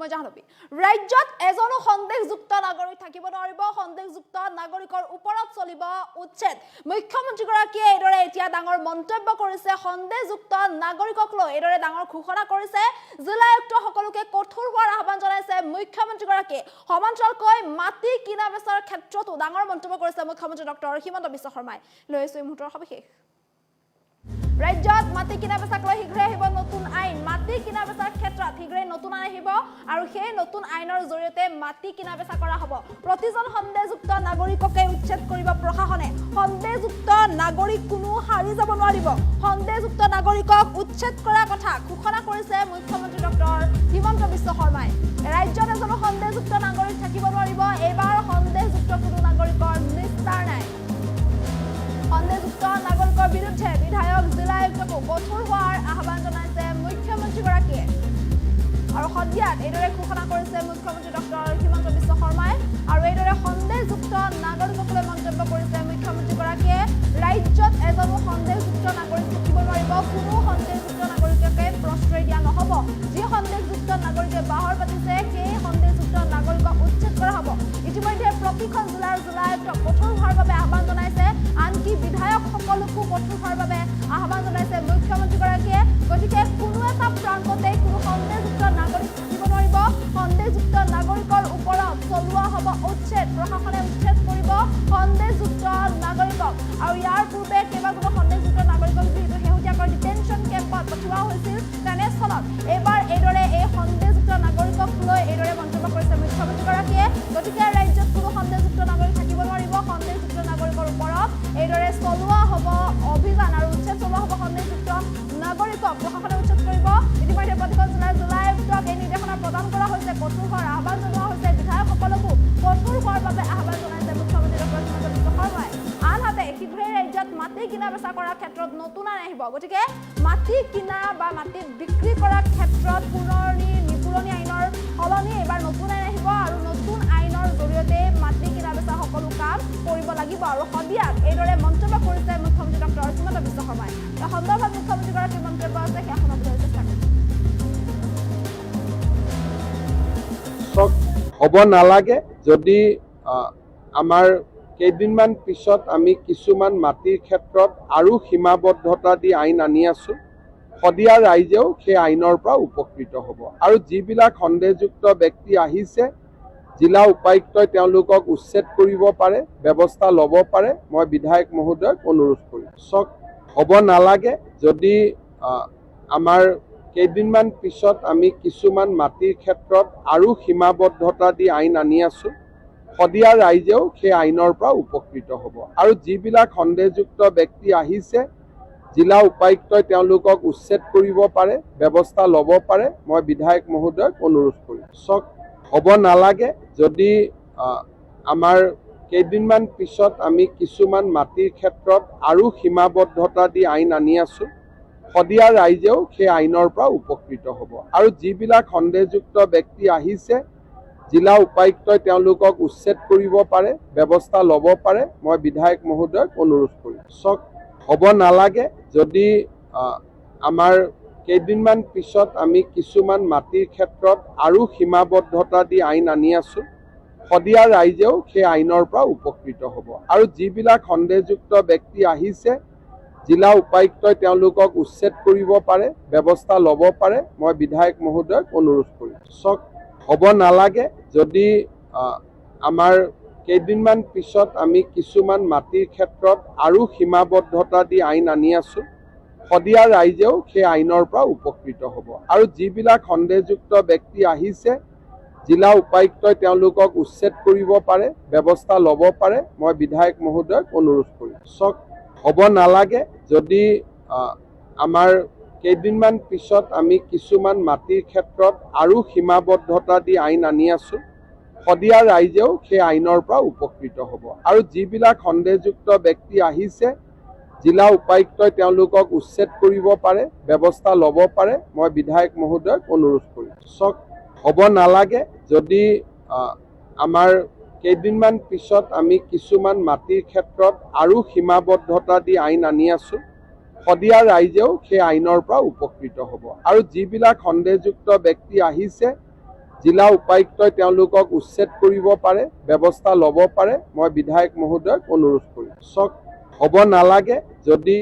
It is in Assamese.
মই জাহনবী ৰাজ্যত এজনো সন্দেহযুক্ত নাগৰিক থাকিব নোৱাৰিব সন্দেহযুক্ত নাগৰিকৰ ওপৰত চলিব উচ্ছেদ মুখ্যমন্ত্ৰীগৰাকীয়ে এইদৰে এতিয়া ডাঙৰ মন্তব্য কৰিছে সন্দেহযুক্ত নাগৰিকক লৈ এইদৰে ডাঙৰ ঘোষণা কৰিছে জিলা আয়ুক্ত সকলোকে কঠোৰ হোৱাৰ আহ্বান জনাইছে মুখ্যমন্ত্ৰীগৰাকীয়ে সমান্তৰালকৈ মাটি কিনা বেচাৰ ক্ষেত্ৰতো ডাঙৰ মন্তব্য কৰিছে মুখ্যমন্ত্ৰী ডক্টৰ হিমন্ত বিশ্ব শৰ্মাই লৈছো এই মুহূৰ্তৰ সবিশেষ ৰাজ্যত মাটি কিনা বেচাক লৈ শীঘ্ৰে আহিব নতুন আইন মাটি কিনা বেচাৰ ক্ষেত্ৰত শীঘ্ৰে নতুন আইন আহিব আৰু সেই নতুন আইনৰ জৰিয়তে মাটি কিনা বেচা কৰা হ'ব প্ৰতিজন সন্দেহযুক্ত নাগৰিককে উচ্ছেদ কৰিব প্ৰশাসনে সন্দেহযুক্ত নাগৰিক কোনো হাৰি যাব নোৱাৰিব সন্দেহযুক্ত নাগৰিকক উচ্ছেদ কৰাৰ কথা ঘোষণা কৰিছে মুখ্যমন্ত্ৰী ডক্টৰ হিমন্ত বিশ্ব শৰ্মাই ৰাজ্যত এজনো সন্দেহযুক্ত নাগৰিক থাকিব নোৱাৰিব এইবাৰ সন্দেহযুক্ত কোনো নাগৰিকৰ নিস্তাৰ নাই সন্দেহযুক্ত নাগৰিকৰ বিৰুদ্ধে বিধায়ক জিলা আয়ুক্তকো কঠোৰ হোৱাৰ আহ্বান জনাইছে মুখ্যমন্ত্ৰীগৰাকীয়ে আৰু সন্ধিয়াত এইদৰে ঘোষণা কৰিছে মুখ্যমন্ত্ৰী ডক্টৰ হিমন্ত বিশ্ব শৰ্মাই আৰু এইদৰে সন্দেহযুক্ত নাগৰিকক লৈ মন্তব্য কৰিছে মুখ্যমন্ত্ৰীগৰাকীয়ে ৰাজ্যত এজনো সন্দেহযুক্ত নাগৰিক থাকিব নোৱাৰিব কোনো সন্দেহযুক্ত নাগৰিককে প্ৰশ্ৰয় দিয়া নহ'ব যি সন্দেহযুক্ত নাগৰিকে বাহৰ পাতিছে সেই সন্দেহযুক্ত নাগৰিকক উচ্ছেদ কৰা হ'ব ইতিমধ্যে প্ৰতিখন জিলাৰ জিলা আয়ুক্তক কঠোৰ হোৱাৰ বাবে আহ্বান জনাইছে আনকি বিধায়কসকলকো কঠোৰ হোৱাৰ বাবে আহ্বান জনাইছে মুখ্যমন্ত্ৰীগৰাকীয়ে গতিকে কোনো এটা প্ৰান্ততে কোনো সন্দেহযুক্ত নাগৰিক থাকিব নোৱাৰিব সন্দেহযুক্ত নাগৰিকৰ ওপৰত চলোৱা হ'ব উচ্ছেদ প্ৰশাসনে উচ্ছেদ কৰিব সন্দেহযুক্ত নাগৰিকক আৰু ইয়াৰ পূৰ্বে কেইবাজনো সন্দেহযুক্ত নাগৰিকক যিহেতু শেহতীয়াকৈ ডিটেনশ্যন কেম্পত পঠোৱা হৈছিল তেনেস্থলত এইবাৰ এইদৰে এই সন্দেহযুক্ত নাগৰিকক লৈ এইদৰে মন্তব্য কৰিছে মুখ্যমন্ত্ৰীগৰাকীয়ে গতিকে ৰাজ্যত কোনো সন্দেহযুক্ত নাগৰিক থাকিব নোৱাৰিব সন্দেহযুক্ত নাগৰিকৰ ওপৰত এইদৰে চলোৱা হ'ব অভিযান আৰু উচ্ছেদ চলোৱা হ'ব সন্দেহযুক্ত নাগৰিকক প্ৰশাসনে উচ্ছেদ কৰিব ইতিমধ্যে প্ৰতিখন জিলাৰ জিলা আয়ুক্তক এই নিৰ্দেশনা প্ৰদান কৰা হৈছে কঠোৰ হোৱাৰ আহ্বান জনোৱা হৈছে বিধায়কসকলকো কঠোৰ হোৱাৰ বাবে আহ্বান জনাইছে মুখ্যমন্ত্ৰী ডক্টৰ হিমন্ত বিশ্ব শৰ্মাই আনহাতে শীঘ্ৰে ৰাজ্যত মাটি কিনা বেচা কৰাৰ ক্ষেত্ৰত নতুন আইন আহিব গতিকে মাটি কিনা বা মাটি বিক্ৰী কৰাৰ ক্ষেত্ৰত পুৰণি আইনৰ সলনি এইবাৰ নতুন আইন আহিব আৰু নতুন আইনৰ জৰিয়তে মাটি কিনা বেচা সকলো কাম কৰিব লাগিব আৰু সন্ধিয়াত এইদৰে মন্তব্য কৰিছে মুখ্যমন্ত্ৰী ডক্টৰ হিমন্ত বিশ্ব শৰ্মাই এই সন্দৰ্ভত মুখ্যমন্ত্ৰীগৰাকীৰ মন্তব্য আছে সেয়া শুনাবলৈ চেষ্টা কৰিম হ'ব নালাগে যদি আমাৰ কেইদিনমান পিছত আমি কিছুমান মাটিৰ ক্ষেত্ৰত আৰু সীমাবদ্ধতা দি আইন আনি আছো সদিয়া ৰাইজেও সেই আইনৰ পৰা উপকৃত হ'ব আৰু যিবিলাক সন্দেহযুক্ত ব্যক্তি আহিছে জিলা উপায়ুক্তই তেওঁলোকক উচ্ছেদ কৰিব পাৰে ব্যৱস্থা ল'ব পাৰে মই বিধায়ক মহোদয়ক অনুৰোধ কৰিম হ'ব নালাগে যদি আমাৰ কেইদিনমান পিছত আমি কিছুমান মাটিৰ ক্ষেত্ৰত আৰু সীমাবদ্ধতা দি আইন আনি আছো সদিয়া ৰাইজেও সেই আইনৰ পৰা উপকৃত হ'ব আৰু যিবিলাক সন্দেহযুক্ত ব্যক্তি আহিছে জিলা উপায়ুক্তই তেওঁলোকক উচ্ছেদ কৰিব পাৰে ব্যৱস্থা ল'ব পাৰে মই বিধায়ক মহোদয়ক অনুৰোধ কৰিম হ'ব নালাগে যদি আমাৰ কেইদিনমান পিছত আমি কিছুমান মাটিৰ ক্ষেত্ৰত আৰু সীমাবদ্ধতা দি আইন আনি আছো সদিয়া ৰাইজেও সেই আইনৰ পৰা উপকৃত হ'ব আৰু যিবিলাক সন্দেহযুক্ত ব্যক্তি আহিছে জিলা উপায়ুক্তই তেওঁলোকক উচ্ছেদ কৰিব পাৰে ব্যৱস্থা ল'ব পাৰে মই বিধায়ক মহোদয়ক অনুৰোধ কৰিম হ'ব নালাগে যদি আমাৰ কেইদিনমান পিছত আমি কিছুমান মাটিৰ ক্ষেত্ৰত আৰু সীমাবদ্ধতা দি আইন আনি আছো সদিয়া ৰাইজেও সেই আইনৰ পৰা উপকৃত হ'ব আৰু যিবিলাক সন্দেহযুক্ত ব্যক্তি আহিছে জিলা উপায়ুক্তই তেওঁলোকক উচ্ছেদ কৰিব পাৰে ব্যৱস্থা ল'ব পাৰে মই বিধায়ক মহোদয়ক অনুৰোধ কৰিম হ'ব নালাগে যদি আমাৰ কেইদিনমান পিছত আমি কিছুমান মাটিৰ ক্ষেত্ৰত আৰু সীমাবদ্ধতা দি আইন আনি আছো সদিয়া ৰাইজেও সেই আইনৰ পৰা উপকৃত হ'ব আৰু যিবিলাক সন্দেহযুক্ত ব্যক্তি আহিছে জিলা উপায়ুক্তই তেওঁলোকক উচ্ছেদ কৰিব পাৰে ব্যৱস্থা ল'ব পাৰে মই বিধায়ক মহোদয়ক অনুৰোধ কৰিম হ'ব নালাগে যদি আমাৰ কেইদিনমান পিছত আমি কিছুমান মাটিৰ ক্ষেত্ৰত আৰু সীমাবদ্ধতা দি আইন আনি আছো সদিয়া ৰাইজেও সেই আইনৰ পৰা উপকৃত হ'ব আৰু যিবিলাক সন্দেহযুক্ত ব্যক্তি আহিছে জিলা উপায়ুক্তই তেওঁলোকক উচ্ছেদ কৰিব পাৰে ব্যৱস্থা ল'ব পাৰে মই বিধায়ক মহোদয়ক অনুৰোধ কৰিম হ'ব নালাগে যদি আমাৰ কেইদিনমান পিছত আমি কিছুমান মাটিৰ ক্ষেত্ৰত আৰু সীমাবদ্ধতা দি আইন আনি আছো সদিয়া ৰাইজেও সেই আইনৰ পৰা উপকৃত হ'ব আৰু যিবিলাক সন্দেহযুক্ত ব্যক্তি আহিছে জিলা উপায়ুক্তই তেওঁলোকক উচ্ছেদ কৰিব পাৰে, ব্যৱস্থা ল'ব পাৰে। মই বিধায়ক মহোদয়ক অনুৰোধ কৰিম। চক হ'ব নালাগে। যদি